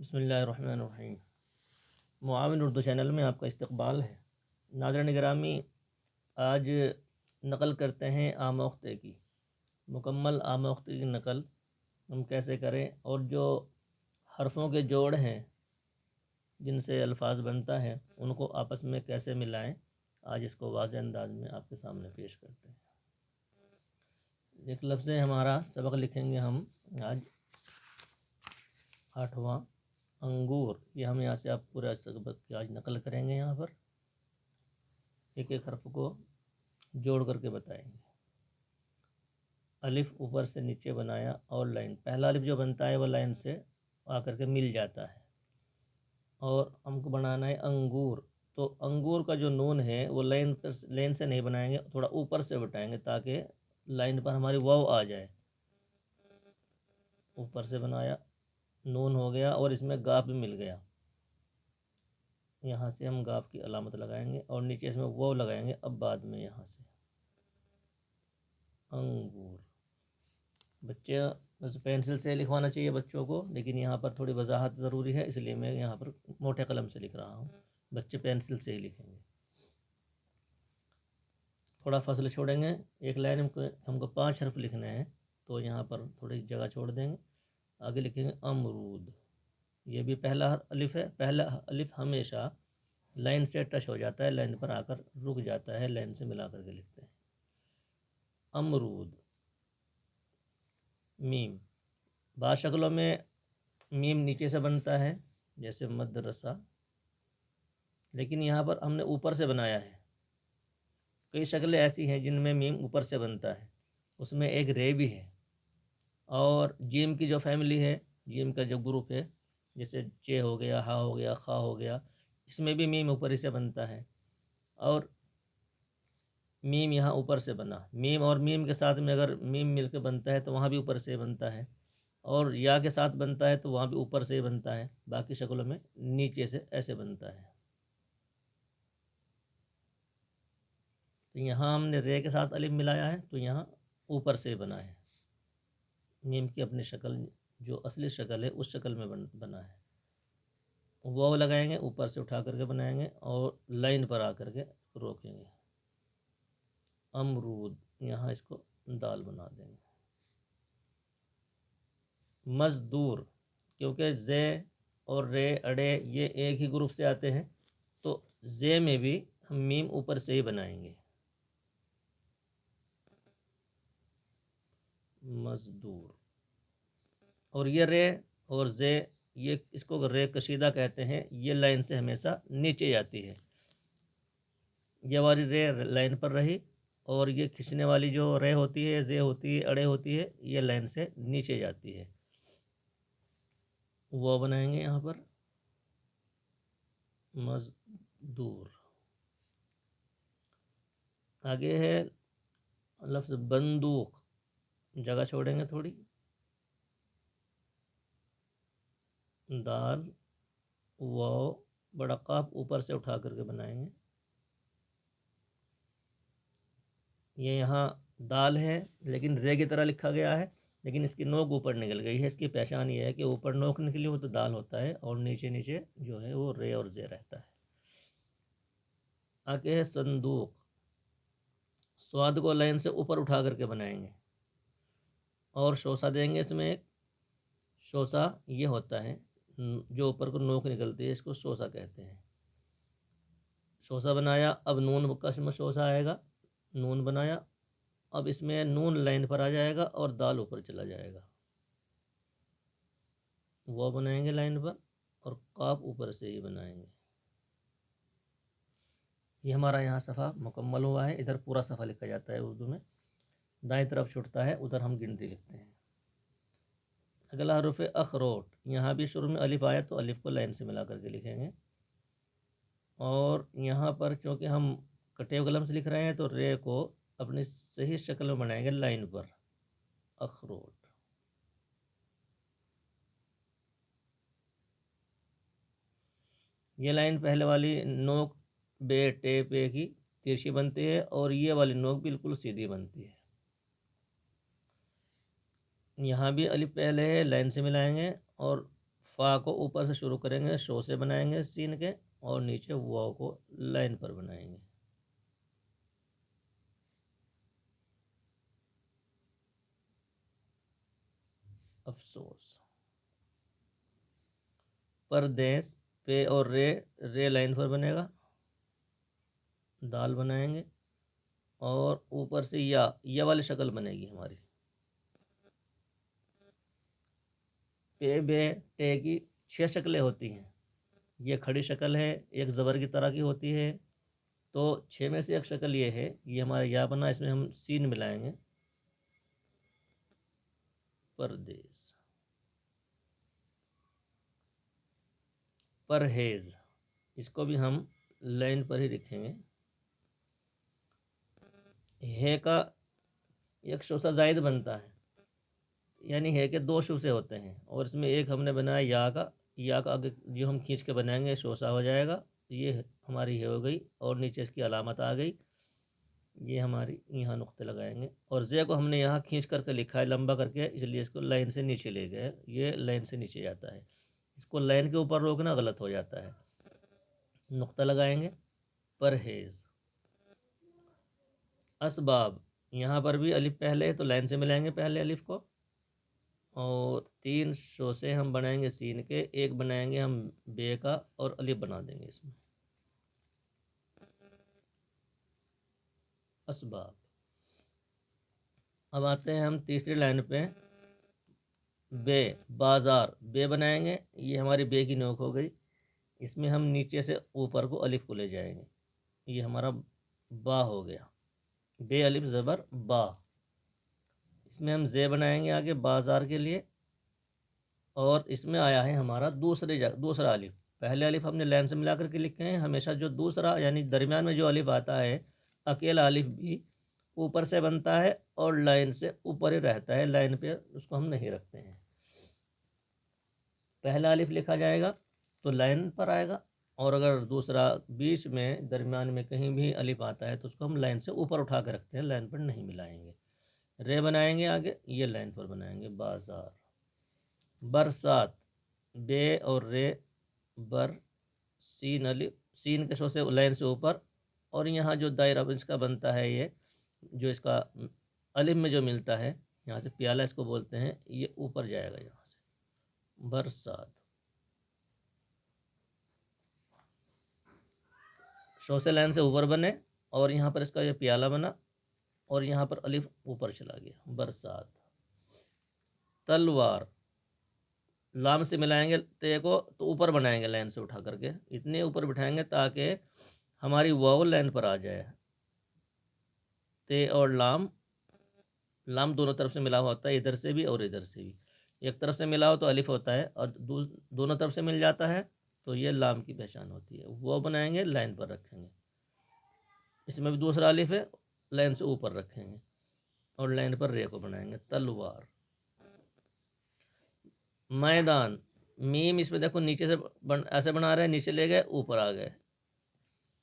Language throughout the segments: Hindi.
बिस्मिल्लाहिर्रहमानिर्रहीम। मुआविन उर्दू चैनल में आपका इस्तकबाल है। नाज़रीन गिरामी, आज नक़ल करते हैं आमोख्ते की। मुकम्मल आमोख्ते की नक़ल हम कैसे करें और जो हरफ़ों के जोड़ हैं जिनसे अल्फाज बनता है उनको आपस में कैसे मिलाएं, आज इसको वाज़ेह अंदाज में आपके सामने पेश करते हैं। एक लफ्ज़ है हमारा सबक लिखेंगे हम आज 8वां अंगूर। ये हम यहाँ से आप पूरा सबक की आज नकल करेंगे। यहाँ पर एक एक हर्फ को जोड़ करके बताएंगे। अलिफ ऊपर से नीचे बनाया और लाइन, पहला अलिफ जो बनता है वह लाइन से आकर के मिल जाता है। और हमको बनाना है अंगूर, तो अंगूर का जो नून है वो लाइन से नहीं बनाएंगे, थोड़ा ऊपर से बताएंगे ताकि लाइन पर हमारी वाव आ जाए। ऊपर से बनाया, नून हो गया और इसमें गाफ भी मिल गया। यहाँ से हम गाफ की अलामत लगाएंगे और नीचे इसमें वाव लगाएंगे। अब बाद में यहाँ से अंगूर। बच्चे बस पेंसिल से लिखवाना चाहिए बच्चों को, लेकिन यहाँ पर थोड़ी वजाहत ज़रूरी है, इसलिए मैं यहाँ पर मोटे कलम से लिख रहा हूँ। बच्चे पेंसिल से ही लिखेंगे। थोड़ा फासला छोड़ेंगे। एक लाइन हमको 5 हर्फ लिखने हैं, तो यहाँ पर थोड़ी जगह छोड़ देंगे। आगे लिखेंगे अमरूद। ये भी पहला अलिफ है। पहला अलिफ हमेशा लाइन से टच हो जाता है, लाइन पर आकर रुक जाता है, लाइन से मिला करके लिखते हैं। अमरूद। मीम, बाद शक्लों में मीम नीचे से बनता है जैसे मदरसा, लेकिन यहाँ पर हमने ऊपर से बनाया है। कई शक्लें ऐसी हैं जिनमें मीम ऊपर से बनता है, उसमें एक रे भी है। और जीम की जो फैमिली है, जीम का जो ग्रुप है, जैसे चे हो गया, हा हो गया, खा हो गया, इसमें भी मीम ऊपर ही से बनता है। और मीम यहाँ ऊपर से बना, मीम और मीम के साथ में अगर मीम मिलकर बनता है तो वहाँ भी ऊपर से बनता है, और या के साथ बनता है तो वहाँ भी ऊपर से ही बनता है। बाकी शक्लों में नीचे से ऐसे बनता है। तो यहाँ हमने रे के साथ अलिफ मिलाया है, तो यहाँ ऊपर से बना है। मीम की अपनी शक्ल, जो असली शक्ल है, उस शक्ल में बना है। वाव लगाएंगे, ऊपर से उठा करके बनाएंगे और लाइन पर आकर के रोकेंगे। अमरूद, यहाँ इसको दाल बना देंगे। मज़दूर, क्योंकि जे और रे अड़े ये एक ही ग्रुप से आते हैं, तो जे में भी हम मीम ऊपर से ही बनाएंगे। मज़दूर। और ये रे और जे, ये इसको रे कशीदा कहते हैं। ये लाइन से हमेशा नीचे जाती है। ये वाली रे लाइन पर रही, और ये खींचने वाली जो रे होती है, जे होती है, अड़े होती है, ये लाइन से नीचे जाती है। वो बनाएंगे यहाँ पर मज़दूर। आगे है लफ्ज़ बंदूक। जगह छोड़ेंगे थोड़ी। दाल, वाव, बड़ा काफ ऊपर से उठा करके बनाएंगे। ये यहाँ दाल है लेकिन रे की तरह लिखा गया है, लेकिन इसकी नोक ऊपर निकल गई है। इसकी पहचान ये है कि ऊपर नोक निकली हो तो दाल होता है, और नीचे नीचे जो है वो रे और जे रहता है। आगे है संदूक। स्वाद को लाइन से ऊपर उठा करके बनाएंगे और शोसा देंगे। इसमें एक शोसा ये होता है, जो ऊपर को नोक निकलती है, इसको शोसा कहते हैं। शोसा बनाया, अब नून का इसमें शोसा आएगा। नून बनाया, अब इसमें नून लाइन पर आ जाएगा और दाल ऊपर चला जाएगा। वो बनाएंगे लाइन पर, और काफ ऊपर से ही बनाएंगे। ये हमारा यहाँ सफ़ा मुकम्मल हुआ है। इधर पूरा सफ़ा लिखा जाता है उर्दू में, दाएं तरफ छुटता है, उधर हम गिनती लिखते हैं। अगला हरूफ है अखरोट। यहाँ भी शुरू में अलिफ आया तो अलिफ को लाइन से मिला करके लिखेंगे। और यहाँ पर चूँकि हम कटे हुए कलम से लिख रहे हैं तो रे को अपनी सही शक्ल में बनाएंगे लाइन पर। अखरोट। ये लाइन पहले वाली नोक बे टे पे की तिरछी बनती है, और ये वाली नोक बिल्कुल सीधी बनती है। यहाँ भी अलिफ पहले है, लाइन से मिलाएंगे, और फ़ा को ऊपर से शुरू करेंगे, शो से बनाएंगे सीन के, और नीचे वाव को लाइन पर बनाएंगे। अफसोस। परदेश, पे और रे लाइन पर बनेगा, दाल बनाएंगे, और ऊपर से या वाली शक्ल बनेगी हमारी। पे बे टे की 6 शक्लें होती हैं। ये खड़ी शक्ल है, एक ज़बर की तरह की होती है। तो 6 में से एक शक्ल ये है, ये हमारा या बना, इसमें हम सीन मिलाएंगे, परदेश। परहेज, इसको भी हम लाइन पर ही लिखेंगे। है का एक शोसा जायद बनता है, यानी है के 2 शोसे होते हैं, और इसमें एक हमने बनाया या का आगे जो हम खींच के बनाएंगे शोसा हो जाएगा। ये हमारी है हो गई, और नीचे इसकी अलामत आ गई। ये हमारी यहाँ नुक्ते लगाएंगे, और जे को हमने यहाँ खींच करके लिखा है लंबा करके, इसलिए इसको लाइन से नीचे ले गए। ये लाइन से नीचे जाता है, इसको लाइन के ऊपर रोकना गलत हो जाता है। नुक्ता लगाएंगे। परहेज। असबाब, यहाँ पर भी अलिफ पहले है तो लाइन से मिलाएंगे पहले अलिफ को, और 3 शोसे हम बनाएंगे सीन के, एक बनाएंगे हम बे का, और अलिफ बना देंगे इसमें। असबाब। अब आते हैं हम तीसरी लाइन पे। बे, बाज़ार, बे बनाएंगे, ये हमारी बे की नोक हो गई। इसमें हम नीचे से ऊपर को अलिफ को ले जाएंगे, ये हमारा बा हो गया। बे अलिफ ज़बर बा। इसमें हम जे बनाएंगे आगे बाज़ार के लिए, और इसमें आया है हमारा दूसरा अलिफ। पहले अलिफ हमने लाइन से मिला करके लिखे हैं, हमेशा जो दूसरा यानी दरमियान में जो अलिफ आता है, अकेला अलिफ भी ऊपर से बनता है और लाइन से ऊपर ही रहता है, लाइन पे उसको हम नहीं रखते हैं। पहला अलिफ लिखा जाएगा तो लाइन पर आएगा, और अगर दूसरा बीच में दरमियान में कहीं भी अलिफ आता है तो उसको हम लाइन से ऊपर उठा के रखते हैं, लाइन पर नहीं मिलाएंगे। रे बनाएंगे आगे, ये लाइन पर बनाएंगे बाज़ार। बरसात, बे और रे, बर, सीन अलिफ, सीन के शो से लाइन से ऊपर, और यहाँ जो दायरा इसका बनता है, ये जो इसका अलिफ में जो मिलता है, यहाँ से प्याला इसको बोलते हैं, ये ऊपर जाएगा यहाँ से। बरसात। शो से लाइन से ऊपर बने, और यहाँ पर इसका ये प्याला बना, और यहाँ पर अलिफ ऊपर चला गया, बरसात। तलवार, लाम से मिलाएंगे ते को तो ऊपर बनाएंगे लाइन से उठा करके, इतने ऊपर बिठाएंगे ताकि हमारी वाव लाइन पर आ जाए। ते और लाम, लाम दोनों तरफ से मिला हुआ होता है, इधर से भी और इधर से भी। एक तरफ से मिला हो तो अलिफ होता है, और दोनों तरफ से मिल जाता है तो ये लाम की पहचान होती है। वो बनाएंगे, लाइन पर रखेंगे। इसमें भी दूसरा अलिफ है, लाइन से ऊपर रखेंगे, और लाइन पर रे को बनाएंगे। तलवार। मैदान, मीम इसमें देखो नीचे से ऐसे बना रहे हैं, नीचे ले गए ऊपर आ गए,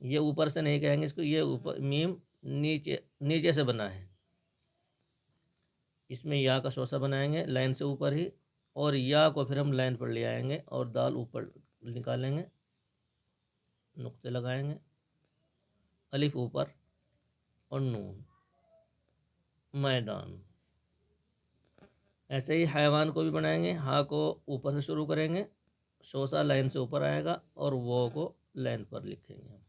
ये ऊपर से नहीं कहेंगे इसको, ये ऊपर मीम नीचे नीचे से बना है। इसमें या का शोसा बनाएंगे लाइन से ऊपर ही, और या को फिर हम लाइन पर ले आएंगे और दाल ऊपर निकालेंगे, नुक्ते लगाएंगे, अलिफ ऊपर और नून। मैदान। ऐसे ही हैवान को भी बनाएंगे, हा को ऊपर से शुरू करेंगे, शोसा लाइन से ऊपर आएगा, और वो को लाइन पर लिखेंगे हम।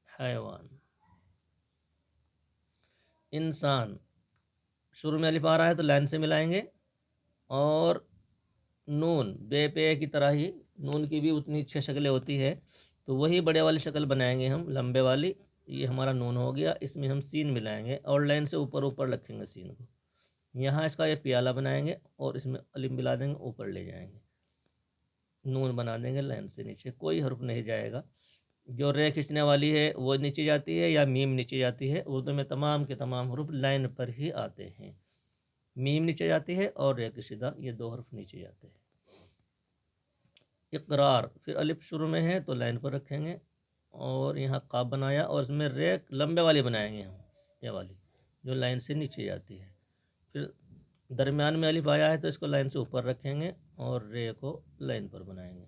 हैवान। इंसान, शुरू में अलिफ आ रहा है तो लाइन से मिलाएंगे, और नून बे पे की तरह ही नून की भी उतनी 6 शक्लें होती है, तो वही बड़े वाली शक्ल बनाएंगे हम लंबे वाली। ये हमारा नून हो गया, इसमें हम सीन मिलाएंगे और लाइन से ऊपर ऊपर रखेंगे सीन को। यहाँ इसका ये प्याला बनाएंगे और इसमें अलिफ मिला देंगे, ऊपर ले जाएंगे, नून बना देंगे, लाइन से नीचे कोई हर्फ नहीं जाएगा। जो रे खींचने वाली है वो नीचे जाती है, या मीम नीचे जाती है। उर्दू में तमाम के तमाम हरूफ लाइन पर ही आते हैं, मीम नीचे जाती है और रे की सीधा, ये 2 हर्फ नीचे जाते हैं। इकरार, फिर अलिफ शुरू में है तो लाइन पर रखेंगे, और यहाँ काब बनाया और इसमें रे लंबे वाली बनाएंगे हम, ये वाली जो लाइन से नीचे जाती है। फिर दरमियान में अलिफ आया है तो इसको लाइन से ऊपर रखेंगे और रे को लाइन पर बनाएंगे।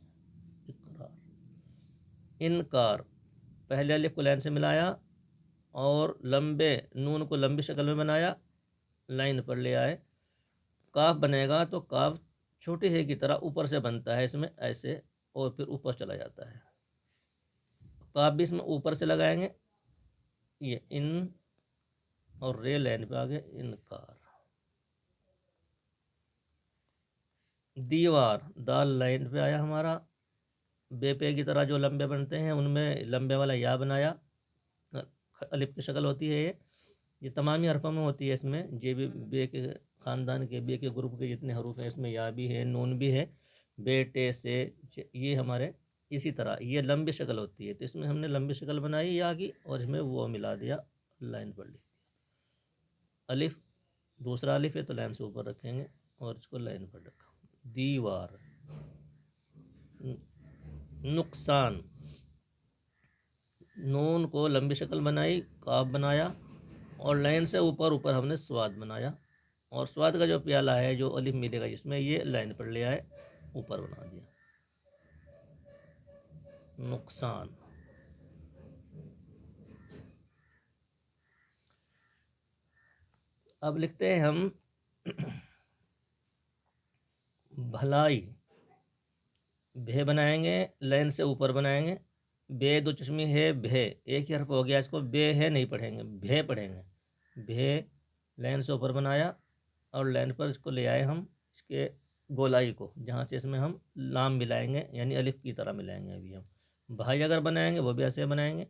इकरार। इनकार, पहले अलिफ को लाइन से मिलाया और लंबे नून को लंबी शक्ल में बनाया, लाइन पर ले आए। काफ बनेगा तो काफ छोटी है की तरह ऊपर से बनता है इसमें ऐसे, और फिर ऊपर चला जाता है। काफ भी इसमें ऊपर से लगाएंगे, ये इन और रे लाइन पे आ गए, इनकार। दीवार, दाल लाइन पे आया हमारा, बेपे की तरह जो लंबे बनते हैं उनमें लंबे वाला या बनाया, अलिफ की शक्ल होती है ये तमामी हरफों में होती है। इसमें जे भी बे के ख़ानदान के, बे के ग्रुप के जितने हरूफ हैं इसमें या भी है, नून भी है, बेटे से, ये हमारे इसी तरह ये लंबी शक्ल होती है। तो इसमें हमने लंबी शक्ल बनाई या की और इसमें वो मिला दिया, लाइन पर लिख दिया। अलिफ, दूसरा अलिफ है तो लाइन से ऊपर रखेंगे और इसको लाइन पर रखा। दीवार। नुकसान, नून को लंबी शक्ल बनाई, काफ बनाया और लाइन से ऊपर ऊपर हमने स्वाद बनाया, और स्वाद का जो प्याला है जो अलिफ मिलेगा जिसमें ये लाइन पर ले आए, ऊपर बना दिया। नुकसान। अब लिखते हैं हम भलाई। भे बनाएंगे, लाइन से ऊपर बनाएंगे, बे दो चश्मी है, भे एक ही हर्फ हो गया, इसको बे है नहीं पढ़ेंगे, भे पढ़ेंगे। भे लाइन से ऊपर बनाया और लाइन पर इसको ले आए हम, इसके गोलाई को, जहाँ से इसमें हम लाम मिलाएंगे यानी अलिफ की तरह मिलाएंगे। अभी हम भाई अगर बनाएंगे वो भी ऐसे बनाएंगे।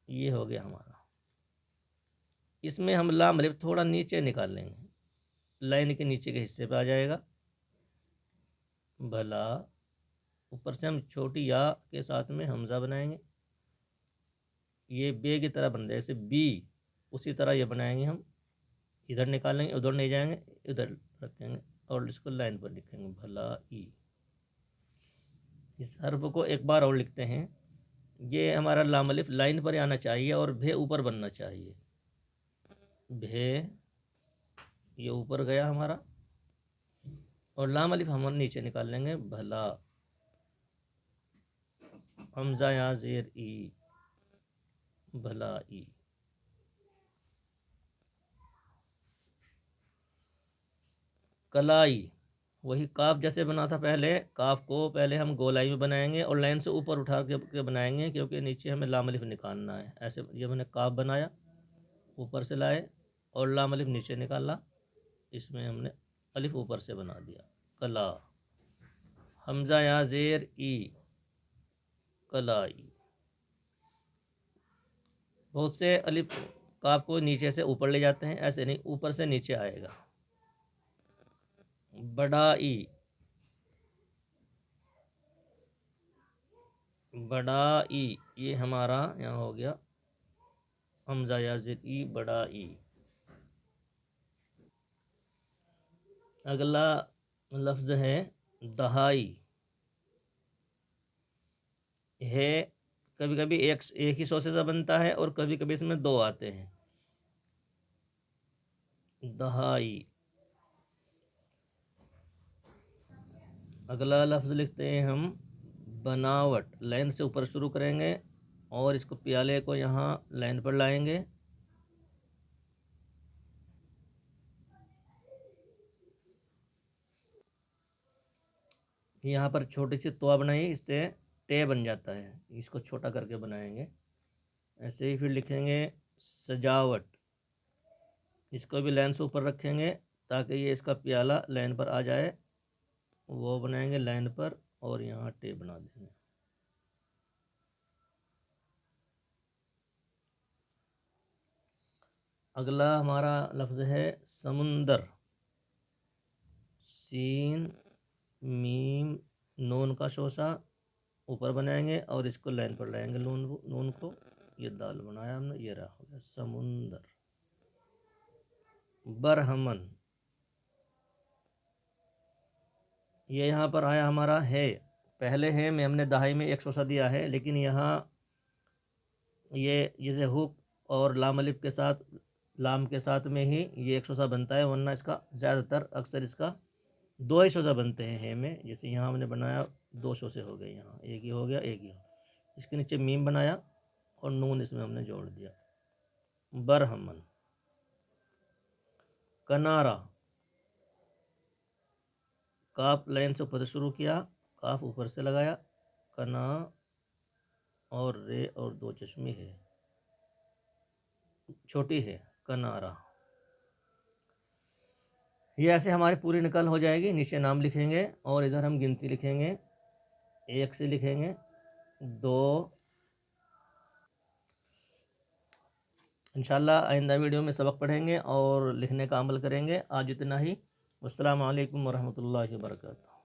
ये हो गया हमारा। इसमें हम लाम अलिफ थोड़ा नीचे निकाल लेंगे, लाइन के नीचे के हिस्से पे आ जाएगा। भला, ऊपर से हम छोटी या के साथ में हमज़ा बनाएंगे, ये बे की तरह बन जाए, जैसे बी, उसी तरह ये बनाएंगे हम। इधर निकालेंगे, उधर नहीं जाएंगे, इधर रखेंगे और इसको लाइन पर लिखेंगे, भला ई। इस हर्फ को एक बार और लिखते हैं। ये हमारा लाम अलिफ लाइन पर आना चाहिए और भे ऊपर बनना चाहिए। भे, ये ऊपर गया हमारा, और लाम अलिफ हम नीचे निकाल लेंगे, भला। हमजा या ज़ेर ई, भलाई। कलाई, वही काफ जैसे बना था पहले, काफ को पहले हम गोलाई में बनाएंगे और लाइन से ऊपर उठा के बनाएंगे, क्योंकि नीचे हमें लाम अलिफ निकालना है। ऐसे ये मैंने काफ बनाया, ऊपर से लाए और लाम अलिफ नीचे निकाला, इसमें हमने अलिफ ऊपर से बना दिया, कला। हमजा या ज़ेर ई, कलाई। बहुत से अलिफ काफ को नीचे से ऊपर ले जाते हैं, ऐसे नहीं, ऊपर से नीचे आएगा। बड़ाई, बड़ाई, ये हमारा यहाँ हो गया हमजा या ज़ेर ई, बड़ाई। अगला लफ्ज़ है दहाई। है, कभी कभी एक ही सोसे से बनता है और कभी कभी इसमें दो आते हैं। दहाई। अगला लफ्ज़ लिखते हैं हम बनावट। लाइन से ऊपर शुरू करेंगे और इसको प्याले को यहाँ लाइन पर लाएंगे, यहाँ पर छोटी सी तोआ बनाई, इससे टे बन जाता है, इसको छोटा करके बनाएंगे। ऐसे ही फिर लिखेंगे सजावट, इसको भी लाइन से ऊपर रखेंगे ताकि ये इसका प्याला लाइन पर आ जाए, वो बनाएंगे लाइन पर और यहाँ टे बना देंगे। अगला हमारा लफ्ज़ है समुंदर। सीन मीम नून का शोसा ऊपर बनाएंगे और इसको लाइन पर लाएंगे, नून को, ये दाल बनाया हमने, ये रहा हो गया समुंदर। बरहमन, ये यहाँ पर आया हमारा है, पहले है में हमने दहाई में एक शोसा दिया है, लेकिन यहाँ ये जैसे हुक और लाम अलिफ के साथ लाम के साथ में ही ये एक सोसा बनता है, वरना इसका ज़्यादातर अक्सर इसका दो ही सोसा बनते हैं हे में। जैसे यहाँ हमने बनाया दो सोसे हो गए, यहाँ एक ही हो गया, एक ही हो, इसके नीचे मीम बनाया और नून इसमें हमने जोड़ दिया। बरहमन, कनारा, काफ लाइन से ऊपर से शुरू किया, काफ ऊपर से लगाया, कना और रे और दो चश्मे है, छोटी है, कनारा। ये ऐसे हमारी पूरी निकल हो जाएगी। नीचे नाम लिखेंगे और इधर हम गिनती लिखेंगे, एक से लिखेंगे, दो। इंशाल्लाह आइंदा वीडियो में सबक पढ़ेंगे और लिखने का अमल करेंगे। आज इतना ही। अस्सलाम वालेकुम वरहमतुल्लाहि वबरकातुहू।